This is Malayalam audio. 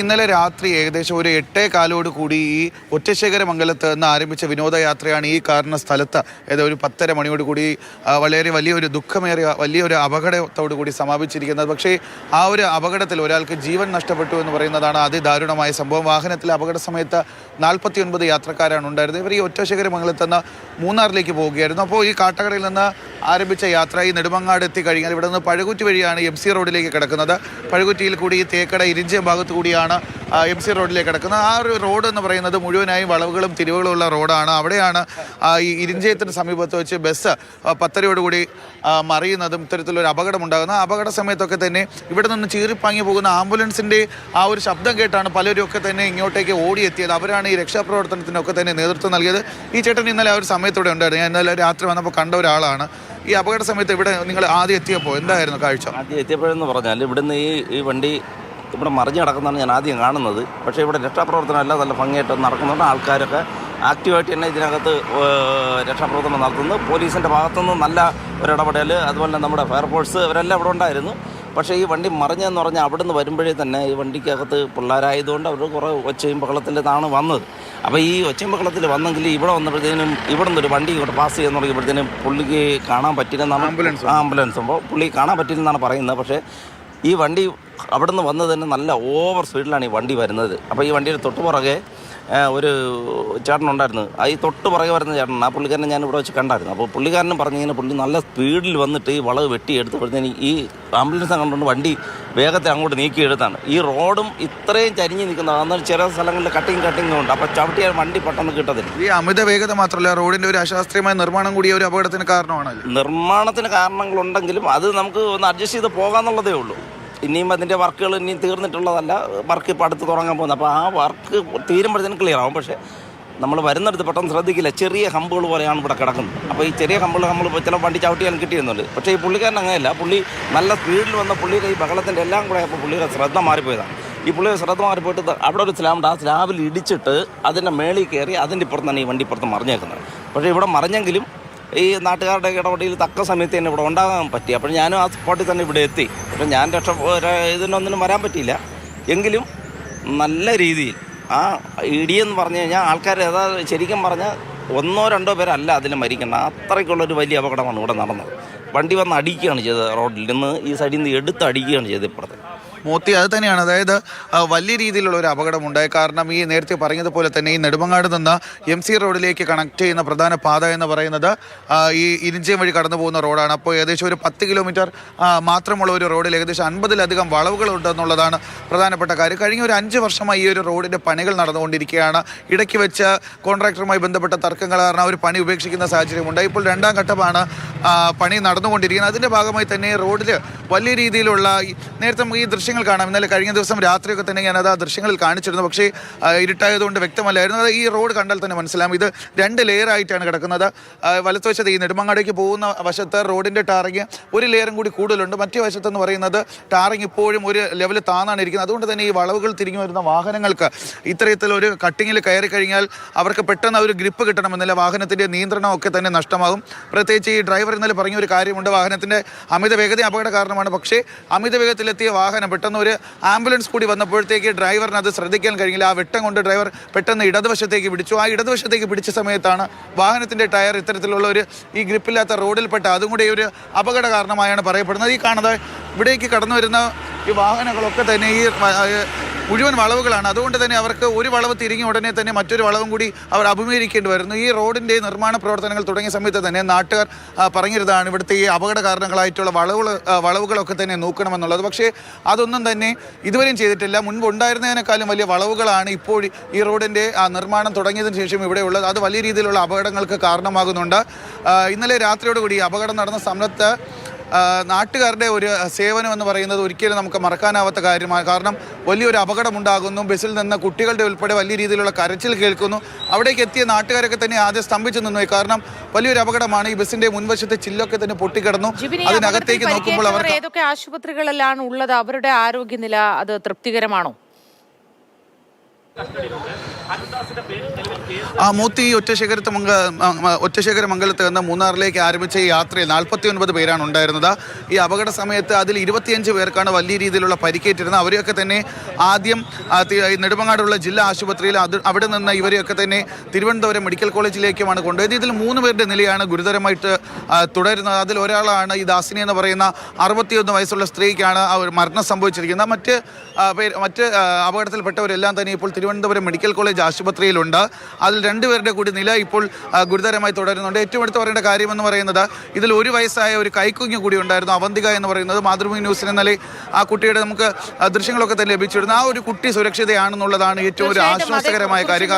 ഇന്നലെ രാത്രി ഏകദേശം ഒരു 8:15 കൂടി ഈ ഒറ്റശേഖരമംഗലത്ത് നിന്ന് ആരംഭിച്ച വിനോദയാത്രയാണ് ഈ കാരണ സ്ഥലത്ത് ഒരു 10:30 മണിയോട് കൂടി വളരെ വലിയൊരു ദുഃഖമേറിയ വലിയൊരു അപകടത്തോടു കൂടി സമാപിച്ചിരിക്കുന്നത്. പക്ഷേ ആ ഒരു അപകടത്തിൽ ഒരാൾക്ക് ജീവൻ നഷ്ടപ്പെട്ടു എന്ന് പറയുന്നതാണ് അതിദാരുണമായ സംഭവം. വാഹനത്തിലെ അപകട സമയത്ത് 49 യാത്രക്കാരാണ് ഉണ്ടായിരുന്നത്. ഇവർ ഈ ഒറ്റശേഖരമംഗലത്ത് നിന്ന് മൂന്നാറിലേക്ക് പോവുകയായിരുന്നു. അപ്പോൾ ഈ കാട്ടകടയിൽ നിന്ന് ആരംഭിച്ച യാത്ര ഈ നെടുമങ്ങാട് എത്തിക്കഴിഞ്ഞാൽ ഇവിടെ നിന്ന് പഴുകുറ്റി വഴിയാണ് MC റോഡിലേക്ക് കിടക്കുന്നത്. പഴുകുറ്റിയിൽ കൂടി ഈ തേക്കട ഇരിഞ്ചയം ഭാഗത്തു കൂടിയാണ് MC റോഡിലേക്ക് കിടക്കുന്നത്. ആ ഒരു റോഡ് എന്ന് പറയുന്നത് മുഴുവനായും വളവുകളും തിരിവുകളും ഉള്ള റോഡാണ്. അവിടെയാണ് ഈ ഇരിഞ്ചയത്തിന് സമീപത്ത് വെച്ച് ബസ് 10:30 കൂടി മറിയുന്നതും ഇത്തരത്തിലൊരു അപകടം ഉണ്ടാകുന്നത്. അപകട സമയത്തൊക്കെ തന്നെ ഇവിടെ നിന്ന് ചീറിപ്പാങ്ങി പോകുന്ന ആംബുലൻസിൻ്റെ ആ ഒരു ശബ്ദം കേട്ടാണ് പലരും ഒക്കെ തന്നെ ഇങ്ങോട്ടേക്ക് ഓടിയെത്തിയത്. അവരാണ് ഈ രക്ഷാപ്രവർത്തനത്തിനൊക്കെ തന്നെ നേതൃത്വം നൽകിയത്. ഈ ചേട്ടൻ ഇന്നലെ ആ ഒരു സമയത്തൂടെ ഉണ്ടായിരുന്നു. ഞാൻ ഇന്നലെ രാത്രി വന്നപ്പോൾ കണ്ട ഒരാളാണ്. ഈ അപകട സമയത്ത് ഇവിടെ നിങ്ങൾ ആദ്യം എത്തിയപ്പോൾ എന്തായിരുന്നു കാഴ്ച? ആദ്യം എത്തിയപ്പോഴെന്ന് പറഞ്ഞാൽ ഇവിടുന്ന് ഈ വണ്ടി ഇവിടെ മറിഞ്ഞ് കിടക്കുന്നതാണ് ഞാൻ ആദ്യം കാണുന്നത്. പക്ഷേ ഇവിടെ രക്ഷാപ്രവർത്തനം എല്ലാം നല്ല ഭംഗിയായിട്ട് നടക്കുന്നുണ്ട്. ആൾക്കാരൊക്കെ ആക്റ്റീവായിട്ട് തന്നെ ഇതിനകത്ത് രക്ഷാപ്രവർത്തനം നടത്തുന്നു. പോലീസിൻ്റെ ഭാഗത്തുനിന്ന് നല്ല ഒരിടപെടൽ, അതുപോലെ നമ്മുടെ ഫയർഫോഴ്സ് ഇവരെല്ലാം ഇവിടെ ഉണ്ടായിരുന്നു. പക്ഷേ ഈ വണ്ടി മറിഞ്ഞെന്ന് പറഞ്ഞാൽ അവിടെ നിന്ന് വരുമ്പോഴേ തന്നെ ഈ വണ്ടിക്കകത്ത് പിള്ളേരായതുകൊണ്ട് അവർ കുറേ ഒച്ചയും ബഹളത്തിലാണ് വന്നത്. അപ്പോൾ ഈ ഒച്ചയും ബഹളത്തിൽ വന്നെങ്കിൽ ഇവിടെ വന്നപ്പോഴത്തേനും ഇവിടെ നിന്നൊരു വണ്ടി ഇങ്ങോട്ട് പാസ് ചെയ്യാൻ തുടങ്ങിയപ്പോഴത്തേനും പുള്ളിക്ക് കാണാൻ പറ്റില്ലെന്നാണ് ആംബുലൻസ് അപ്പോൾ പുള്ളി കാണാൻ പറ്റില്ലെന്നാണ് പറയുന്നത്. പക്ഷേ ഈ വണ്ടി അവിടെ നിന്ന് വന്നത് തന്നെ നല്ല ഓവർ സ്പീഡിലാണ് ഈ വണ്ടി വരുന്നത്. അപ്പോൾ ഈ വണ്ടിയുടെ തൊട്ടുപുറകെ ഒരു ചേട്ടനുണ്ടായിരുന്നു. ഈ തൊട്ടുപുറകെ വരുന്ന ചേട്ടൻ, ആ പുള്ളിക്കാരനെ ഞാൻ ഇവിടെ വെച്ച് കണ്ടായിരുന്നു. അപ്പോൾ പുള്ളിക്കാരനും പറഞ്ഞിങ്ങനെ പുള്ളി നല്ല സ്പീഡിൽ വന്നിട്ട് ഈ വളവ് വെട്ടിയെടുത്തപ്പോഴത്തേന് ഈ ആംബുലൻസ് കണ്ടുകൊണ്ട് വണ്ടി വേഗത്തിൽ അങ്ങോട്ട് നീക്കിയെടുത്താണ്. ഈ റോഡും ഇത്രയും ചരിഞ്ഞ് നിൽക്കുന്നത്. എന്നാൽ ചില സ്ഥലങ്ങളിൽ കട്ടിങ് ഉണ്ട്. അപ്പോൾ ചവിട്ടിയാൽ വണ്ടി പെട്ടെന്ന് കിട്ടത്തില്ല. ഈ അമിത വേഗത മാത്രമല്ല, റോഡിൻ്റെ ഒരു അശാസ്ത്രീയമായ നിർമ്മാണം കൂടി ഒരു അപകടത്തിന് കാരണമാണ്. നിർമ്മാണത്തിന് കാരണങ്ങളുണ്ടെങ്കിലും അത് നമുക്ക് ഒന്ന് അഡ്ജസ്റ്റ് ചെയ്ത് പോകാമെന്നുള്ളതേ ഉള്ളൂ. ഇനിയും അതിൻ്റെ വർക്കുകൾ ഇനിയും തീർന്നിട്ടുള്ളതല്ല. വർക്ക് ഇപ്പോൾ അടുത്ത് തുടങ്ങാൻ പോകുന്നത്. അപ്പോൾ ആ വർക്ക് തീരുമ്പോഴത്തേനും ക്ലിയർ ആവും. പക്ഷേ നമ്മൾ വരുന്നിടത്ത് പെട്ടെന്ന് ശ്രദ്ധിക്കില്ല. ചെറിയ ഹമ്പുകൾ പോലെയാണ് ഇവിടെ കിടക്കുന്നത്. അപ്പോൾ ഈ ചെറിയ ഹമ്പുകൾ നമ്മൾ ചില വണ്ടി ചവിട്ടിയാൽ കിട്ടിയെന്നുണ്ട്. പക്ഷേ ഈ പുള്ളിക്കാരൻ അങ്ങനെയല്ല. പുള്ളി നല്ല സ്പീഡിൽ വന്ന പുള്ളിയുടെ ഈ ബഹളത്തിൻ്റെ എല്ലാം കൂടെ അപ്പോൾ പുള്ളിയുടെ ശ്രദ്ധ മാറിപ്പോയതാണ്. ഈ പുള്ളിയുടെ ശ്രദ്ധ മാറിപ്പോയിട്ട് അവിടെ ഒരു സ്ലാബുണ്ട്. ആ സ്ലാബിൽ ഇടിച്ചിട്ട് അതിൻ്റെ മേളിൽ കയറി അതിൻ്റെ ഇപ്പുറത്താണ് ഈ വണ്ടി ഇപ്പുറത്ത് മറിഞ്ഞേക്കുന്നത്. പക്ഷേ ഇവിടെ മറിഞ്ഞെങ്കിലും ഈ നാട്ടുകാരുടെ ഇടപെടലിൽ തക്ക സമയത്ത് തന്നെ ഇവിടെ ഉണ്ടാകാൻ പറ്റി. അപ്പോൾ ഞാനും ആ സ്പോട്ടിൽ തന്നെ ഇവിടെ എത്തി. അപ്പോൾ ഞാൻ ഇതിനൊന്നിനും വരാൻ പറ്റിയില്ല. എങ്കിലും നല്ല രീതിയിൽ ആ ഇടിയെന്ന് പറഞ്ഞു കഴിഞ്ഞാൽ ആൾക്കാർ ശരിക്കും പറഞ്ഞാൽ 1-2 പേരല്ല അതിൽ മരിക്കണം. അത്രയ്ക്കുള്ളൊരു വലിയ അപകടമാണ് ഇവിടെ നടന്നത്. വണ്ടി വന്ന് അടിക്കുകയാണ് ചെയ്തത്. റോഡിൽ നിന്ന് ഈ സൈഡിൽ നിന്ന് എടുത്ത് അടിക്കുകയാണ് ചെയ്തത് ഇപ്പുറത്ത്. മോത്തി അത് തന്നെയാണ്. അതായത് വലിയ രീതിയിലുള്ള ഒരു അപകടമുണ്ടായി. കാരണം ഈ നേരത്തെ പറഞ്ഞതുപോലെ തന്നെ ഈ നെടുമങ്ങാട് നിന്ന് MC റോഡിലേക്ക് കണക്ട് ചെയ്യുന്ന പ്രധാന പാത എന്ന് പറയുന്നത് ഈ ഇരിഞ്ചയം വഴി കടന്നു പോകുന്ന റോഡാണ്. അപ്പോൾ ഏകദേശം ഒരു 10 കിലോമീറ്റർ മാത്രമുള്ള ഒരു റോഡിൽ ഏകദേശം 50-ലധികം വളവുകളുണ്ടെന്നുള്ളതാണ് പ്രധാനപ്പെട്ട കാര്യം. കഴിഞ്ഞ ഒരു 5 വർഷമായി ഈ ഒരു റോഡിൻ്റെ പണികൾ നടന്നുകൊണ്ടിരിക്കുകയാണ്. ഇടയ്ക്ക് വെച്ച് കോൺട്രാക്ടറുമായി ബന്ധപ്പെട്ട തർക്കങ്ങൾ കാരണം അവർ പണി ഉപേക്ഷിക്കുന്ന സാഹചര്യമുണ്ട്. ഇപ്പോൾ 2ാം ഘട്ടമാണ് പണി നടന്നുകൊണ്ടിരിക്കുന്നത്. അതിൻ്റെ ഭാഗമായി തന്നെ റോഡിൽ വലിയ രീതിയിലുള്ള നേരത്തെ ഈ ദൃശ്യങ്ങൾ കാണാം. ഇന്നലെ കഴിഞ്ഞ ദിവസം രാത്രിയൊക്കെ തന്നെ ഞാനത് ആ ദൃശ്യങ്ങളിൽ കാണിച്ചിരുന്നു. പക്ഷേ ഇരുട്ടായതുകൊണ്ട് വ്യക്തമല്ലായിരുന്നു. അത് ഈ റോഡ് കണ്ടാൽ തന്നെ മനസ്സിലാവും. ഇത് 2 ലെയറായിട്ടാണ് കിടക്കുന്നത്. വലത്തുവശത്ത് ഈ നെടുമങ്ങാടേക്ക് പോകുന്ന വശത്ത് റോഡിൻ്റെ ടാറിങ് ഒരു ലെയറും കൂടി കൂടുതലുണ്ട്. മറ്റേ വശത്തെന്ന് പറയുന്നത് ടാറിങ് ഇപ്പോഴും ഒരു ലെവൽ താന്നാണ് ഇരിക്കുന്നത്. അതുകൊണ്ട് തന്നെ ഈ വളവുകൾ തിരിഞ്ഞു വരുന്ന വാഹനങ്ങൾക്ക് ഇത്തരത്തിലൊരു കട്ടിങ്ങിൽ കയറി കഴിഞ്ഞാൽ അവർക്ക് പെട്ടെന്ന് ഒരു ഗ്രിപ്പ് കിട്ടണമെന്നില്ല. വാഹനത്തിൻ്റെ നിയന്ത്രണമൊക്കെ തന്നെ നഷ്ടമാകും. പ്രത്യേകിച്ച് ഈ ഡ്രൈവർ ഇന്നലെ പറഞ്ഞൊരു കാര്യമുണ്ട്. വാഹനത്തിൻ്റെ അമിത വേഗത അപകട കാരണമാണ്. പക്ഷേ അമിത വേഗത്തിലെത്തിയ വാഹനം പെട്ടെന്ന് ഒരു ആംബുലൻസ് കൂടി വന്നപ്പോഴത്തേക്ക് ഡ്രൈവറിന് അത് ശ്രദ്ധിക്കാൻ കഴിഞ്ഞില്ല. ആ വെട്ടം കൊണ്ട് ഡ്രൈവർ പെട്ടെന്ന് ഇടതുവശത്തേക്ക് പിടിച്ചു. ആ ഇടതുവശത്തേക്ക് പിടിച്ച സമയത്താണ് വാഹനത്തിൻ്റെ ടയർ ഇത്തരത്തിലുള്ള ഈ ഗ്രിപ്പില്ലാത്ത റോഡിൽപ്പെട്ട അതും കൂടി ഒരു അപകട കാരണമായാണ് പറയപ്പെടുന്നത്. ഈ കാണുന്നത് ഇവിടേക്ക് കടന്നു വരുന്ന ഈ വാഹനങ്ങളൊക്കെ തന്നെ ഈ മുഴുവൻ വളവുകളാണ്. അതുകൊണ്ട് തന്നെ അവർക്ക് ഒരു വളവ് തിരിഞ്ഞ ഉടനെ തന്നെ മറ്റൊരു വളവും കൂടി അവർ അഭിമുഖീകരിക്കേണ്ടി വരുന്നു. ഈ റോഡിൻ്റെ നിർമ്മാണ പ്രവർത്തനങ്ങൾ തുടങ്ങിയ സമയത്ത് തന്നെ നാട്ടുകാർ പറഞ്ഞിരുന്നതാണ് ഇവിടുത്തെ ഈ അപകട കാരണങ്ങളായിട്ടുള്ള വളവുകളൊക്കെ തന്നെ നോക്കണമെന്നുള്ളത്. പക്ഷേ അതൊന്നും തന്നെ ഇതുവരെയും ചെയ്തിട്ടില്ല. മുൻപ് ഉണ്ടായിരുന്നതിനേക്കാളും വലിയ വളവുകളാണ് ഇപ്പോൾ ഈ റോഡിൻ്റെ നിർമ്മാണം തുടങ്ങിയതിന് ശേഷം ഇവിടെ ഉള്ളത്. അത് വലിയ രീതിയിലുള്ള അപകടങ്ങൾക്ക് കാരണമാകുന്നുണ്ട്. ഇന്നലെ രാത്രിയോടുകൂടി അപകടം നടന്ന സമയത്ത് നാട്ടുകാരുടെ ഒരു സേവനം എന്ന് പറയുന്നത് ഒരിക്കലും നമുക്ക് മറക്കാനാവാത്ത കാര്യമാണ്. കാരണം വലിയൊരു അപകടമുണ്ടാകുന്നു. ബസ്സിൽ നിന്ന് കുട്ടികളുടെ ഉൾപ്പെടെ വലിയ രീതിയിലുള്ള കരച്ചിൽ കേൾക്കുന്നു. അവിടേക്ക് എത്തിയ നാട്ടുകാരൊക്കെ തന്നെ ആദ്യം സ്തംഭിച്ചു നിന്നു. കാരണം വലിയൊരു അപകടമാണ്. ഈ ബസ്സിന്റെ മുൻവശത്തെ ചില്ലൊക്കെ തന്നെ പൊട്ടിക്കിടന്നു. അതിനകത്തേക്ക് നോക്കുമ്പോൾ അവർ ഏതൊക്കെ ആശുപത്രികളിലാണ് ഉള്ളത്? അവരുടെ ആരോഗ്യനില അത് തൃപ്തികരമാണോ? മൂത്തി ഒറ്റശേഖരമംഗലത്ത് നിന്ന് മൂന്നാറിലേക്ക് ആരംഭിച്ച ഈ യാത്രയിൽ 49 പേരാണ് ഉണ്ടായിരുന്നത്. ഈ അപകട സമയത്ത് അതിൽ 25 പേർക്കാണ് വലിയ രീതിയിലുള്ള പരിക്കേറ്റിരുന്നത്. അവരെയൊക്കെ തന്നെ ആദ്യം ഈ നെടുമങ്ങാടുള്ള ജില്ലാ ആശുപത്രിയിൽ അവിടെ നിന്ന് ഇവരെയൊക്കെ തന്നെ തിരുവനന്തപുരം മെഡിക്കൽ കോളേജിലേക്കുമാണ് കൊണ്ടുപോയത്. ഇതിൽ 3 പേരുടെ നിലയാണ് ഗുരുതരമായിട്ട് തുടരുന്നത്. അതിൽ ഒരാളാണ് ഈ ദാസിനി എന്ന് പറയുന്ന 61 വയസ്സുള്ള സ്ത്രീക്കാണ് മരണം സംഭവിച്ചിരിക്കുന്നത്. മറ്റ് അപകടത്തിൽപ്പെട്ടവരെല്ലാം തന്നെ ഇപ്പോൾ തിരുവനന്തപുരം മെഡിക്കൽ കോളേജ് ആശുപത്രിയിലുണ്ട്. അതിൽ 2 പേരുടെ കൂടി നില ഇപ്പോൾ ഗുരുതരമായി തുടരുന്നുണ്ട്. ഏറ്റവും എടുത്ത് പറയേണ്ട കാര്യമെന്ന് പറയുന്നത് ഇതിൽ 1 വയസ്സായ ഒരു കൈക്കുഞ്ഞ് കൂടി ഉണ്ടായിരുന്നു, അവന്തിക എന്ന് പറയുന്നത്. മാതൃഭൂമി ന്യൂസിന് ഇന്നലെ ആ കുട്ടിയുടെ നമുക്ക് ദൃശ്യങ്ങളൊക്കെ തന്നെ ലഭിച്ചിരുന്നു. ആ ഒരു കുട്ടി സുരക്ഷിതയാണെന്നുള്ളതാണ് ഏറ്റവും ഒരു ആശ്വാസകരമായ കാര്യം.